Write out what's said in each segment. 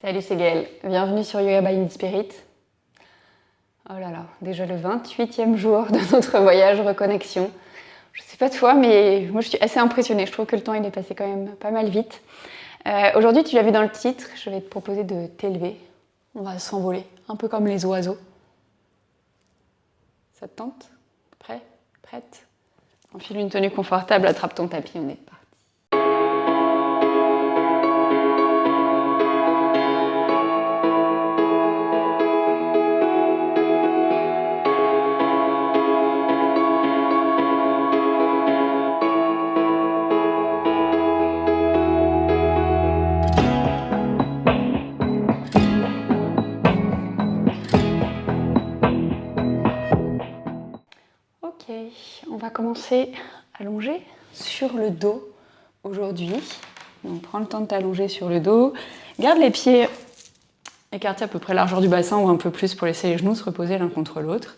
Salut, c'est Gaëlle. Bienvenue sur Yoga by Inspirit. Oh là là, déjà le 28e jour de notre voyage reconnexion. Je sais pas toi, mais moi je suis assez impressionnée. Je trouve que le temps il est passé quand même pas mal vite. Aujourd'hui, tu l'as vu dans le titre, je vais te proposer de t'élever. On va s'envoler, un peu comme les oiseaux. Ça te tente? Prêt? Prête? Enfile une tenue confortable, attrape ton tapis, on est parti. Ok, on va commencer allongé sur le dos aujourd'hui. Donc prends le temps de t'allonger sur le dos. Garde les pieds écartés à peu près largeur du bassin ou un peu plus pour laisser les genoux se reposer l'un contre l'autre.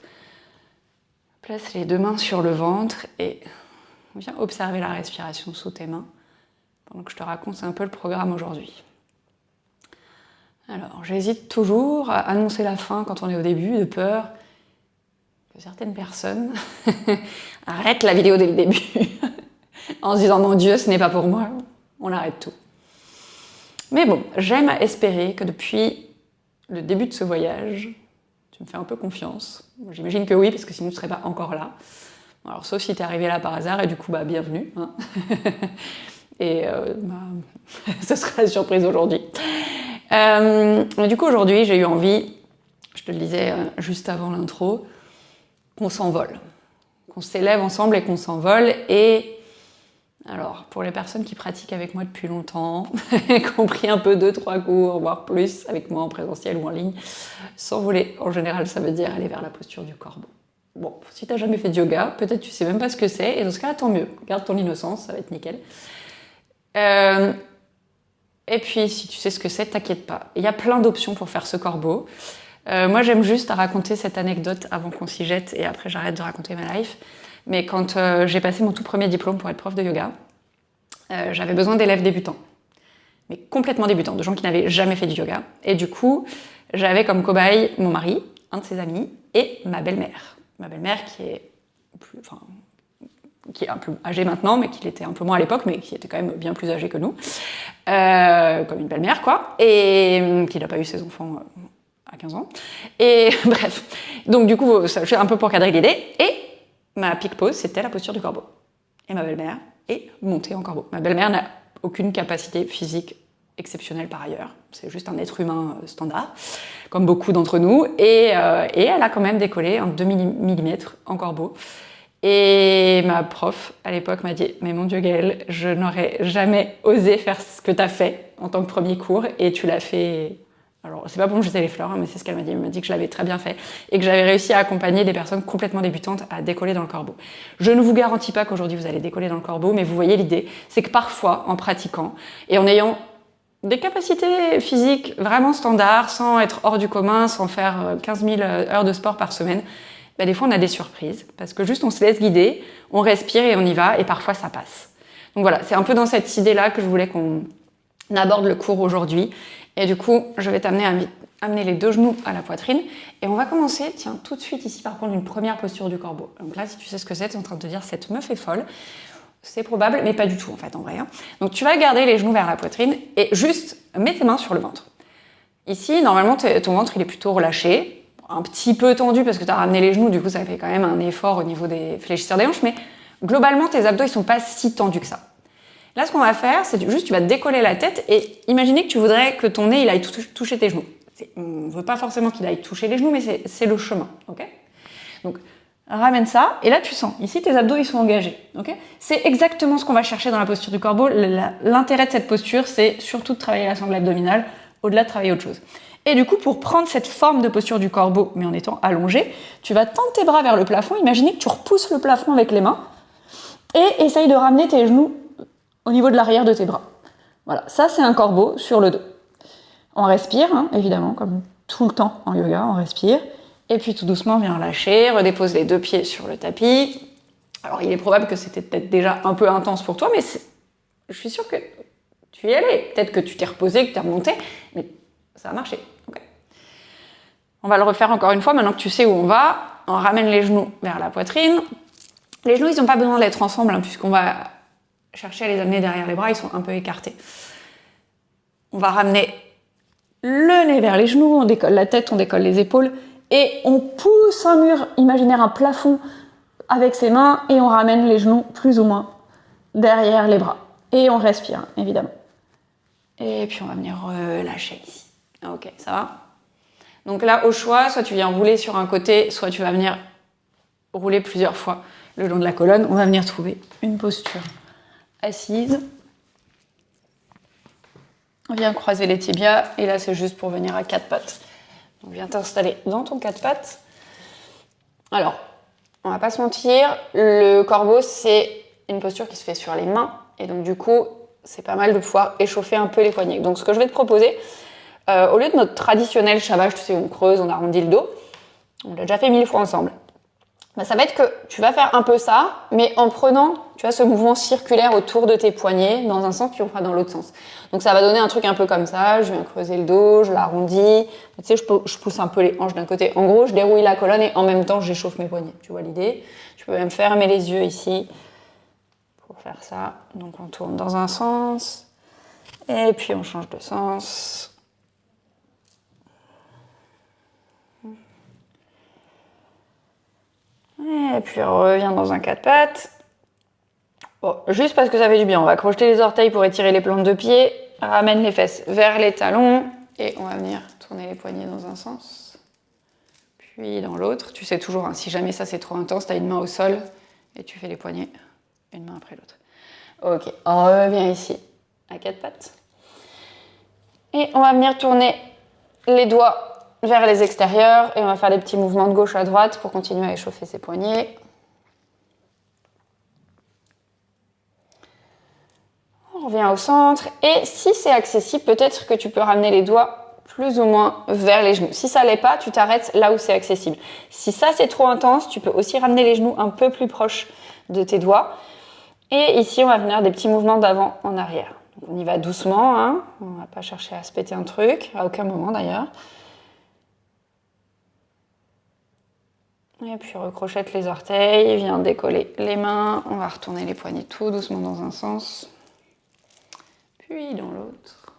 Place les deux mains sur le ventre et viens observer la respiration sous tes mains pendant que je te raconte un peu le programme aujourd'hui. Alors, j'hésite toujours à annoncer la fin quand on est au début, de peur que certaines personnes arrêtent la vidéo dès le début en se disant « Mon Dieu, ce n'est pas pour moi », on arrête tout. Mais bon, j'aime espérer que depuis le début de ce voyage, tu me fais un peu confiance. J'imagine que oui, parce que sinon tu ne serais pas encore là. Alors, sauf si tu es arrivé là par hasard, et du coup, bienvenue. Hein. Et ce sera la surprise aujourd'hui. Du coup, aujourd'hui, j'ai eu envie, je te le disais juste avant l'intro, qu'on s'envole. Qu'on s'élève ensemble et qu'on s'envole. Et alors, pour les personnes qui pratiquent avec moi depuis longtemps, qui ont pris un peu 2-3 cours, voire plus, avec moi en présentiel ou en ligne, s'envoler, en général, ça veut dire aller vers la posture du corbeau. Bon, si tu n'as jamais fait de yoga, peut-être tu sais même pas ce que c'est, et dans ce cas, tant mieux. Garde ton innocence, ça va être nickel. Et puis, si tu sais ce que c'est, t'inquiète pas. Il y a plein d'options pour faire ce corbeau. Moi, j'aime juste à raconter cette anecdote avant qu'on s'y jette, et après, j'arrête de raconter ma life. Mais quand j'ai passé mon tout premier diplôme pour être prof de yoga, j'avais besoin d'élèves débutants. Mais complètement débutants, de gens qui n'avaient jamais fait du yoga. Et du coup, j'avais comme cobaye mon mari, un de ses amis, et ma belle-mère. Ma belle-mère qui est un peu âgée maintenant, mais qui l'était un peu moins à l'époque, mais qui était quand même bien plus âgée que nous. Comme une belle-mère, quoi. Et qui n'a pas eu ses enfants à 15 ans. Et bref. Donc du coup, c'est un peu pour cadrer l'idée. Et ma peak pose, c'était la posture du corbeau. Et ma belle-mère est montée en corbeau. Ma belle-mère n'a aucune capacité physique exceptionnelle par ailleurs. C'est juste un être humain standard, comme beaucoup d'entre nous. Et elle a quand même décollé un demi-millimètre en corbeau. Et ma prof, à l'époque, m'a dit « Mais mon Dieu, Gaëlle, je n'aurais jamais osé faire ce que tu as fait en tant que premier cours. Et tu l'as fait... » Alors, c'est pas pour me jeter les fleurs, hein, mais c'est ce qu'elle m'a dit. Elle m'a dit que je l'avais très bien fait et que j'avais réussi à accompagner des personnes complètement débutantes à décoller dans le corbeau. Je ne vous garantis pas qu'aujourd'hui vous allez décoller dans le corbeau, mais vous voyez l'idée, c'est que parfois, en pratiquant et en ayant des capacités physiques vraiment standards, sans être hors du commun, sans faire 15 000 heures de sport par semaine, des fois on a des surprises, parce que juste on se laisse guider, on respire et on y va, et parfois ça passe. Donc voilà, c'est un peu dans cette idée-là que je voulais qu'on aborde le cours aujourd'hui. Et du coup, je vais t'amener à amener les deux genoux à la poitrine. Et on va commencer, tiens, tout de suite ici, par contre, une première posture du corbeau. Donc là, si tu sais ce que c'est, tu es en train de te dire, cette meuf est folle. C'est probable, mais pas du tout, en fait, en vrai. Donc tu vas garder les genoux vers la poitrine et juste mets tes mains sur le ventre. Ici, normalement, ton ventre, il est plutôt relâché, un petit peu tendu parce que tu as ramené les genoux, du coup, ça fait quand même un effort au niveau des fléchisseurs des hanches, mais globalement, tes abdos, ils sont pas si tendus que ça. Là, ce qu'on va faire, c'est juste, tu vas décoller la tête et imaginer que tu voudrais que ton nez, il aille toucher tes genoux. On ne veut pas forcément qu'il aille toucher les genoux, mais c'est le chemin, ok? Donc, ramène ça, et là, tu sens. Ici, tes abdos, ils sont engagés, ok? C'est exactement ce qu'on va chercher dans la posture du corbeau. L'intérêt de cette posture, c'est surtout de travailler la sangle abdominale, au-delà de travailler autre chose. Et du coup, pour prendre cette forme de posture du corbeau, mais en étant allongé, tu vas tendre tes bras vers le plafond. Imaginez que tu repousses le plafond avec les mains, et essaye de ramener tes genoux au niveau de l'arrière de tes bras. Voilà, ça c'est un corbeau sur le dos. On respire, hein, évidemment, comme tout le temps en yoga, on respire. Et puis tout doucement, viens lâcher, redépose les deux pieds sur le tapis. Alors il est probable que c'était peut-être déjà un peu intense pour toi, mais je suis sûre que tu y allais. Peut-être que tu t'es reposé, que tu es remonté, mais Ça a marché. Okay. On va le refaire encore une fois. Maintenant que tu sais où on va, on ramène les genoux vers la poitrine. Les genoux, ils n'ont pas besoin d'être ensemble, hein, puisqu'on va chercher à les amener derrière les bras. Ils sont un peu écartés. On va ramener le nez vers les genoux. On décolle la tête, on décolle les épaules. Et on pousse un mur imaginaire, un plafond avec ses mains. Et on ramène les genoux plus ou moins derrière les bras. Et on respire, évidemment. Et puis on va venir relâcher ici. Ok, ça va? Donc là, au choix, soit tu viens rouler sur un côté, soit tu vas venir rouler plusieurs fois le long de la colonne. On va venir trouver une posture assise. On vient croiser les tibias. Et là, c'est juste pour venir à quatre pattes. Donc viens t'installer dans ton quatre pattes. Alors, on va pas se mentir, le corbeau, c'est une posture qui se fait sur les mains. Et donc du coup, c'est pas mal de pouvoir échauffer un peu les poignets. Donc ce que je vais te proposer, au lieu de notre traditionnel chavage, tu sais, on creuse, on arrondit le dos, on l'a déjà fait 1000 fois ensemble, bah, ça va être que tu vas faire un peu ça, mais en prenant, tu vois, ce mouvement circulaire autour de tes poignets, dans un sens, puis on fera dans l'autre sens. Donc ça va donner un truc un peu comme ça, je viens creuser le dos, je l'arrondis, tu sais, je pousse un peu les hanches d'un côté. En gros, je dérouille la colonne et en même temps, j'échauffe mes poignets. Tu vois l'idée? Tu peux même fermer les yeux ici pour faire ça. Donc on tourne dans un sens, et puis on change de sens. Et puis on revient dans un quatre pattes. Bon, juste parce que ça fait du bien, on va crocheter les orteils pour étirer les plantes de pied, ramène les fesses vers les talons et on va venir tourner les poignets dans un sens, puis dans l'autre. Tu sais toujours, hein, si jamais ça c'est trop intense, tu as une main au sol et tu fais les poignets une main après l'autre. Ok, on revient ici à quatre pattes. Et on va venir tourner les doigts vers les extérieurs et on va faire des petits mouvements de gauche à droite pour continuer à échauffer ses poignets. On revient au centre et si c'est accessible, peut-être que tu peux ramener les doigts plus ou moins vers les genoux. Si ça l'est pas, tu t'arrêtes là où c'est accessible. Si ça c'est trop intense, tu peux aussi ramener les genoux un peu plus proches de tes doigts. Et ici, on va venir des petits mouvements d'avant en arrière. Donc, on y va doucement, hein. On ne va pas chercher à se péter un truc, à aucun moment d'ailleurs. Et puis recrochette les orteils, viens décoller les mains, on va retourner les poignets tout doucement dans un sens, puis dans l'autre.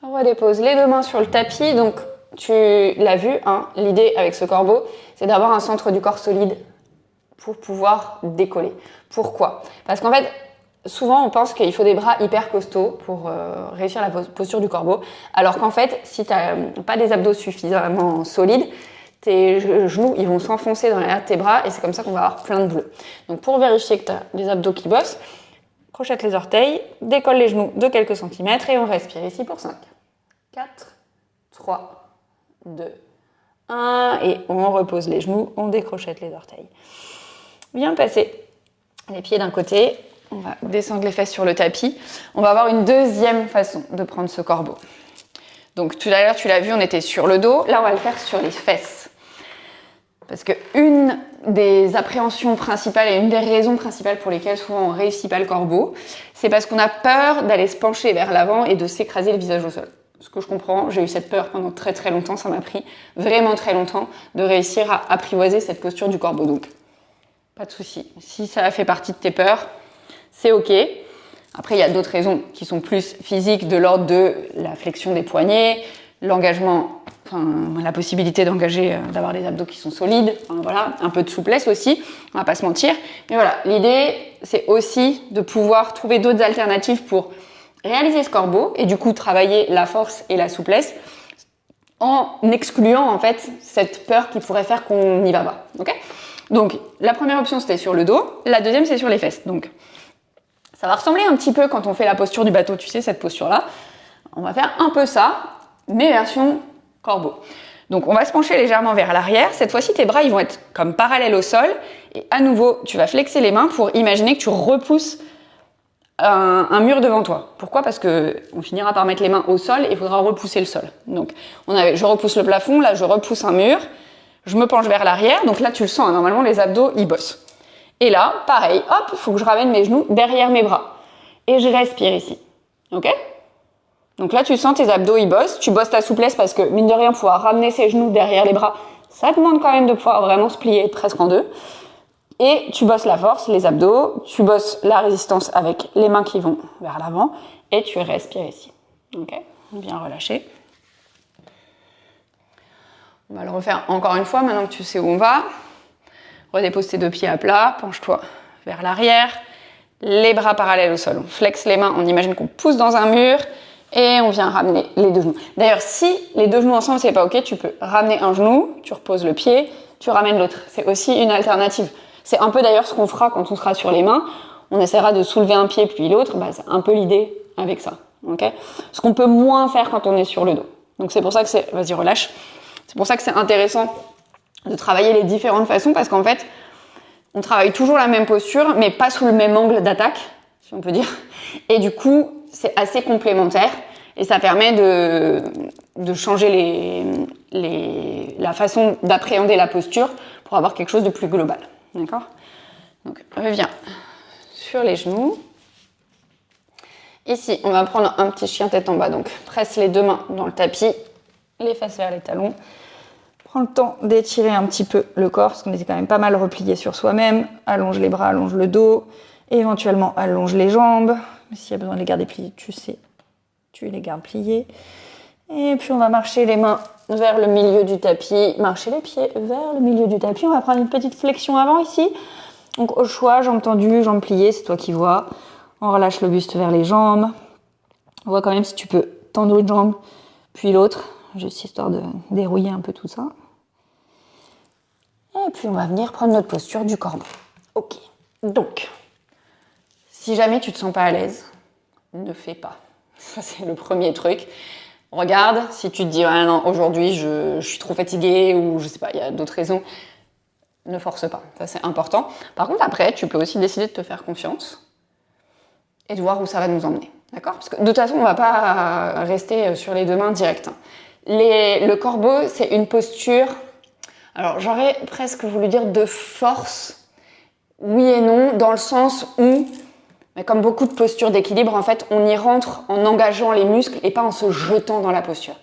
On redépose les deux mains sur le tapis, donc tu l'as vu, hein, l'idée avec ce corbeau, c'est d'avoir un centre du corps solide pour pouvoir décoller. Pourquoi? Parce qu'en fait, souvent on pense qu'il faut des bras hyper costauds pour réussir la posture du corbeau, alors qu'en fait, si tu n'as pas des abdos suffisamment solides, tes genoux ils vont s'enfoncer dans l'arrière de tes bras et c'est comme ça qu'on va avoir plein de bleus. Donc pour vérifier que tu as les abdos qui bossent, crochette les orteils, décolle les genoux de quelques centimètres et on respire ici pour 5, 4, 3, 2, 1 et on repose les genoux, on décrochette les orteils. Viens passer les pieds d'un côté. On va descendre les fesses sur le tapis. On va avoir une deuxième façon de prendre ce corbeau. Donc tout à l'heure, tu l'as vu, on était sur le dos. Là, on va le faire sur les fesses. Parce qu'une des appréhensions principales et une des raisons principales pour lesquelles souvent on ne réussit pas le corbeau, c'est parce qu'on a peur d'aller se pencher vers l'avant et de s'écraser le visage au sol. Ce que je comprends, j'ai eu cette peur pendant très très longtemps. Ça m'a pris vraiment très longtemps de réussir à apprivoiser cette posture du corbeau. Donc, pas de souci. Si ça fait partie de tes peurs, c'est ok. Après, il y a d'autres raisons qui sont plus physiques, de l'ordre de la flexion des poignets, l'engagement, enfin, la possibilité d'engager, d'avoir des abdos qui sont solides, enfin, voilà, un peu de souplesse aussi, on va pas se mentir. Mais voilà, l'idée, c'est aussi de pouvoir trouver d'autres alternatives pour réaliser ce corbeau et du coup travailler la force et la souplesse en excluant en fait cette peur qui pourrait faire qu'on n'y va pas. Ok ? Donc, la première option, c'était sur le dos. La deuxième, c'est sur les fesses. Donc, ça va ressembler un petit peu quand on fait la posture du bateau, tu sais, cette posture-là. On va faire un peu ça, mais version corbeau. Donc, on va se pencher légèrement vers l'arrière. Cette fois-ci, tes bras, ils vont être comme parallèles au sol. Et à nouveau, tu vas flexer les mains pour imaginer que tu repousses un mur devant toi. Pourquoi? Parce que on finira par mettre les mains au sol et il faudra repousser le sol. Donc, je repousse le plafond, là, je repousse un mur. Je me penche vers l'arrière, donc là tu le sens, hein, normalement les abdos ils bossent. Et là, pareil, hop, il faut que je ramène mes genoux derrière mes bras. Et je respire ici. Ok? Donc là, tu sens tes abdos, ils bossent. Tu bosses ta souplesse parce que, mine de rien, pouvoir ramener ses genoux derrière les bras, ça demande quand même de pouvoir vraiment se plier presque en deux. Et tu bosses la force, les abdos, tu bosses la résistance avec les mains qui vont vers l'avant et tu respires ici. Ok, bien relâché. On va le refaire encore une fois maintenant que tu sais où on va. Redépose tes deux pieds à plat, penche-toi vers l'arrière, les bras parallèles au sol. On flexe les mains, on imagine qu'on pousse dans un mur et on vient ramener les deux genoux. D'ailleurs, si les deux genoux ensemble c'est pas ok, tu peux ramener un genou, tu reposes le pied, tu ramènes l'autre. C'est aussi une alternative. C'est un peu d'ailleurs ce qu'on fera quand on sera sur les mains. On essaiera de soulever un pied puis l'autre. Bah, c'est un peu l'idée avec ça. Okay, ce qu'on peut moins faire quand on est sur le dos. Donc c'est pour ça que c'est... Vas-y, relâche. C'est pour ça que c'est intéressant de travailler les différentes façons parce qu'en fait, on travaille toujours la même posture, mais pas sous le même angle d'attaque, si on peut dire. Et du coup, c'est assez complémentaire et ça permet de changer la façon d'appréhender la posture pour avoir quelque chose de plus global. D'accord ? Donc, reviens sur les genoux. Ici, on va prendre un petit chien tête en bas. Donc, presse les deux mains dans le tapis, les fesses vers les talons. Prends le temps d'étirer un petit peu le corps, parce qu'on était quand même pas mal replié sur soi-même. Allonge les bras, allonge le dos. Éventuellement, allonge les jambes. S'il y a besoin de les garder pliées, tu sais, tu les gardes pliées. Et puis, on va marcher les mains vers le milieu du tapis. Marcher les pieds vers le milieu du tapis. On va prendre une petite flexion avant ici. Donc, au choix, jambes tendues, jambes pliées, c'est toi qui vois. On relâche le buste vers les jambes. On voit quand même si tu peux tendre une jambe, puis l'autre, juste histoire de dérouiller un peu tout ça. Et puis on va venir prendre notre posture du corbeau. Ok. Donc, si jamais tu te sens pas à l'aise, ne fais pas. Ça, c'est le premier truc. Regarde, si tu te dis ah non, aujourd'hui je suis trop fatiguée ou je sais pas, il y a d'autres raisons, ne force pas. Ça, c'est important. Par contre, après, tu peux aussi décider de te faire confiance et de voir où ça va nous emmener. D'accord ? Parce que de toute façon, on ne va pas rester sur les deux mains direct. Le corbeau, c'est une posture, alors j'aurais presque voulu dire de force, oui et non, dans le sens où, mais comme beaucoup de postures d'équilibre, en fait, on y rentre en engageant les muscles et pas en se jetant dans la posture.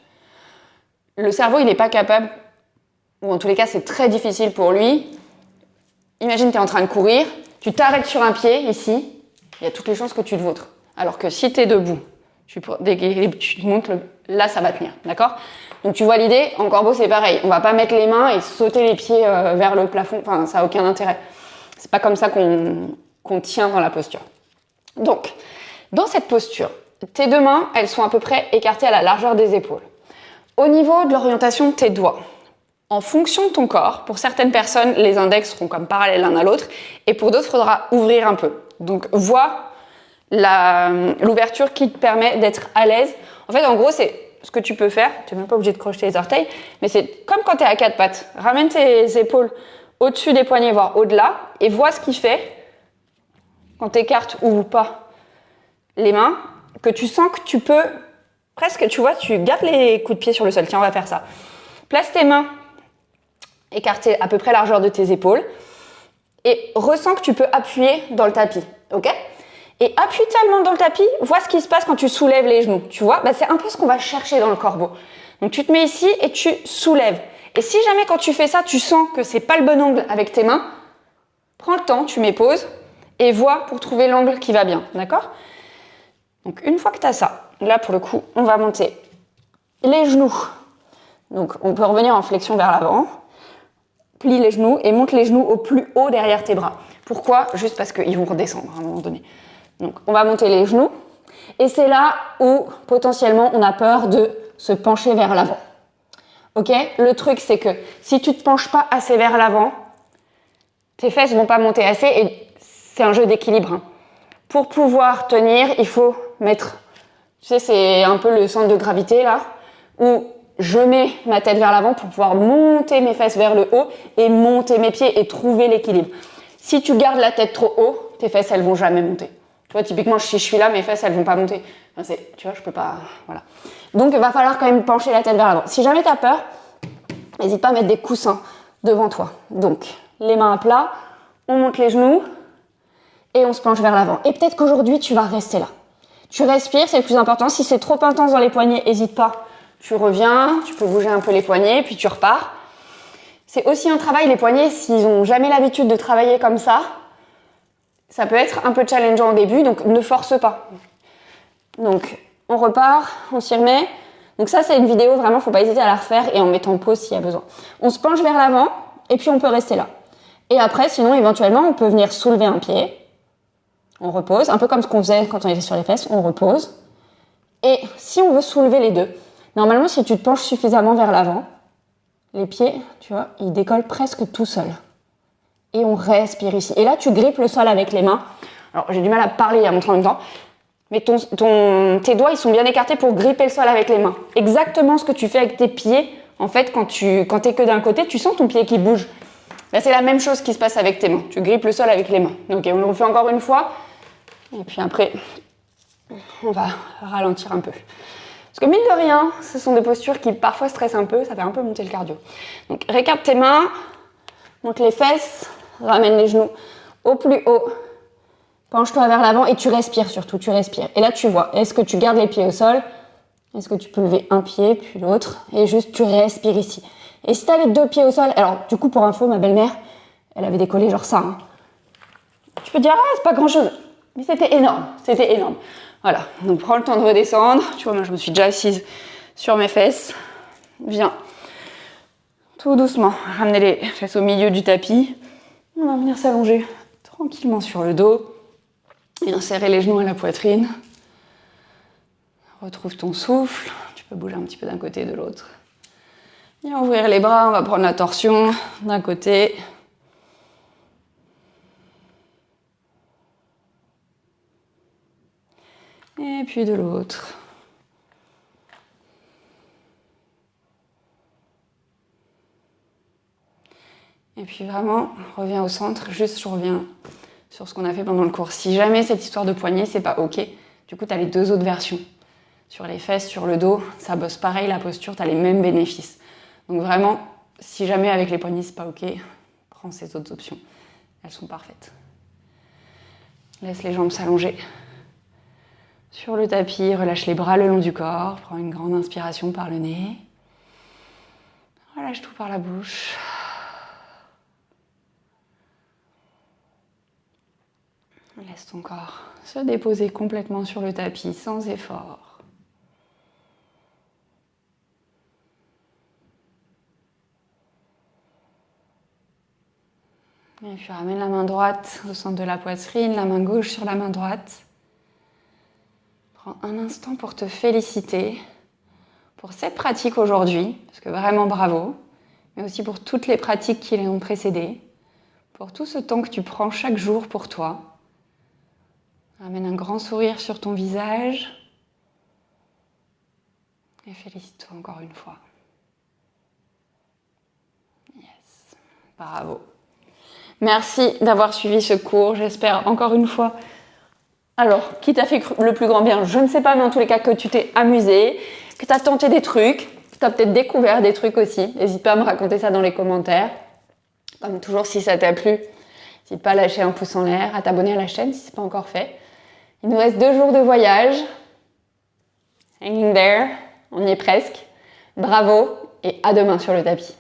Le cerveau, il n'est pas capable, ou en tous les cas, c'est très difficile pour lui. Imagine, tu es en train de courir, tu t'arrêtes sur un pied, ici, il y a toutes les chances que tu te vautres. Alors que si tu es debout, tu te montes, là ça va tenir, d'accord ? Donc tu vois l'idée, en corbeau c'est pareil, on va pas mettre les mains et sauter les pieds vers le plafond, enfin ça n'a aucun intérêt. C'est pas comme ça qu'on tient dans la posture. Donc, dans cette posture, tes deux mains, elles sont à peu près écartées à la largeur des épaules. Au niveau de l'orientation de tes doigts, en fonction de ton corps, pour certaines personnes, les index seront comme parallèles l'un à l'autre, et pour d'autres, il faudra ouvrir un peu. Donc, vois l'ouverture qui te permet d'être à l'aise. En fait, en gros, c'est ce que tu peux faire. Tu n'es même pas obligé de crocheter les orteils, mais c'est comme quand tu es à quatre pattes. Ramène tes épaules au-dessus des poignets, voire au-delà, et vois ce qui fait, quand tu écartes ou pas les mains, que tu sens que tu peux, presque, tu vois, tu gardes les coups de pied sur le sol. Tiens, on va faire ça. Place tes mains écartées à peu près largeur de tes épaules, et ressens que tu peux appuyer dans le tapis, ok ? Et appuie tellement dans le tapis, vois ce qui se passe quand tu soulèves les genoux, tu vois ? C'est un peu ce qu'on va chercher dans le corbeau. Donc tu te mets ici et tu soulèves. Et si jamais quand tu fais ça, tu sens que c'est pas le bon angle avec tes mains, prends le temps, tu mets pause et vois pour trouver l'angle qui va bien, d'accord ? Donc une fois que tu as ça, là pour le coup, on va monter les genoux. Donc on peut revenir en flexion vers l'avant, plie les genoux et monte les genoux au plus haut derrière tes bras. Pourquoi ? Juste parce qu'ils vont redescendre à un moment donné. Donc, on va monter les genoux et c'est là où potentiellement on a peur de se pencher vers l'avant. Ok ? Le truc, c'est que si tu te penches pas assez vers l'avant, tes fesses vont pas monter assez et c'est un jeu d'équilibre. Pour pouvoir tenir, il faut mettre, tu sais, c'est un peu le centre de gravité là, où je mets ma tête vers l'avant pour pouvoir monter mes fesses vers le haut et monter mes pieds et trouver l'équilibre. Si tu gardes la tête trop haut, tes fesses, elles vont jamais monter. Tu vois, typiquement, si je suis là, mes fesses, elles vont pas monter. Enfin, tu vois, je peux pas... Voilà. Donc, il va falloir quand même pencher la tête vers l'avant. Si jamais tu as peur, n'hésite pas à mettre des coussins devant toi. Donc, les mains à plat, on monte les genoux et on se penche vers l'avant. Et peut-être qu'aujourd'hui, tu vas rester là. Tu respires, c'est le plus important. Si c'est trop intense dans les poignets, n'hésite pas. Tu reviens, tu peux bouger un peu les poignets, puis tu repars. C'est aussi un travail, les poignets, s'ils n'ont jamais l'habitude de travailler comme ça peut être un peu challengeant au début, donc ne force pas. Donc, on repart, on s'y remet. Donc ça, c'est une vidéo, vraiment, faut pas hésiter à la refaire et en mettant pause s'il y a besoin. On se penche vers l'avant et puis on peut rester là. Et après, sinon, éventuellement, on peut venir soulever un pied. On repose, un peu comme ce qu'on faisait quand on était sur les fesses, on repose. Et si on veut soulever les deux, normalement, si tu te penches suffisamment vers l'avant, les pieds, tu vois, ils décollent presque tout seuls. Et on respire ici. Et là, tu grippes le sol avec les mains. Alors, j'ai du mal à parler et à montrer en même temps. Mais tes doigts, ils sont bien écartés pour gripper le sol avec les mains. Exactement ce que tu fais avec tes pieds. En fait, quand t'es que d'un côté, tu sens ton pied qui bouge. Là, c'est la même chose qui se passe avec tes mains. Tu grippes le sol avec les mains. Ok, on le refait encore une fois. Et puis après, on va ralentir un peu. Parce que mine de rien, ce sont des postures qui parfois stressent un peu. Ça fait un peu monter le cardio. Donc, récap tes mains. Monte les fesses. Ramène les genoux au plus haut. Penche-toi vers l'avant et tu respires surtout, tu respires. Et là, tu vois, est-ce que tu gardes les pieds au sol? Est-ce que tu peux lever un pied, puis l'autre? Et juste, tu respires ici. Et si tu as les deux pieds au sol, alors du coup, pour info, ma belle-mère, elle avait décollé genre ça. Hein. Tu peux dire, ah, c'est pas grand-chose. Mais c'était énorme, c'était énorme. Voilà, donc prends le temps de redescendre. Tu vois, moi, je me suis déjà assise sur mes fesses. Viens, tout doucement, ramener les fesses au milieu du tapis. On va venir s'allonger tranquillement sur le dos. Viens serrer les genoux à la poitrine. Retrouve ton souffle. Tu peux bouger un petit peu d'un côté et de l'autre. Viens ouvrir les bras. On va prendre la torsion d'un côté. Et puis de l'autre. Et puis vraiment, reviens au centre. Juste, je reviens sur ce qu'on a fait pendant le cours. Si jamais cette histoire de poignet, c'est pas OK, du coup, tu as les deux autres versions. Sur les fesses, sur le dos, ça bosse pareil, la posture, tu as les mêmes bénéfices. Donc vraiment, si jamais avec les poignets, c'est pas OK, prends ces autres options. Elles sont parfaites. Laisse les jambes s'allonger. Sur le tapis, relâche les bras le long du corps. Prends une grande inspiration par le nez. Relâche tout par la bouche. Laisse ton corps se déposer complètement sur le tapis sans effort. Et puis ramène la main droite au centre de la poitrine, la main gauche sur la main droite. Prends un instant pour te féliciter pour cette pratique aujourd'hui, parce que vraiment bravo, mais aussi pour toutes les pratiques qui l'ont précédée, pour tout ce temps que tu prends chaque jour pour toi. Ramène un grand sourire sur ton visage et félicite-toi encore une fois. Yes, bravo. Merci d'avoir suivi ce cours, j'espère encore une fois. Alors, qui t'a fait le plus grand bien, je ne sais pas, mais en tous les cas que tu t'es amusé, que tu as tenté des trucs, que tu as peut-être découvert des trucs aussi. N'hésite pas à me raconter ça dans les commentaires. Comme toujours, si ça t'a plu, n'hésite pas à lâcher un pouce en l'air, à t'abonner à la chaîne si ce n'est pas encore fait. Il nous reste 2 jours de voyage. Hanging there, on y est presque. Bravo et à demain sur le tapis.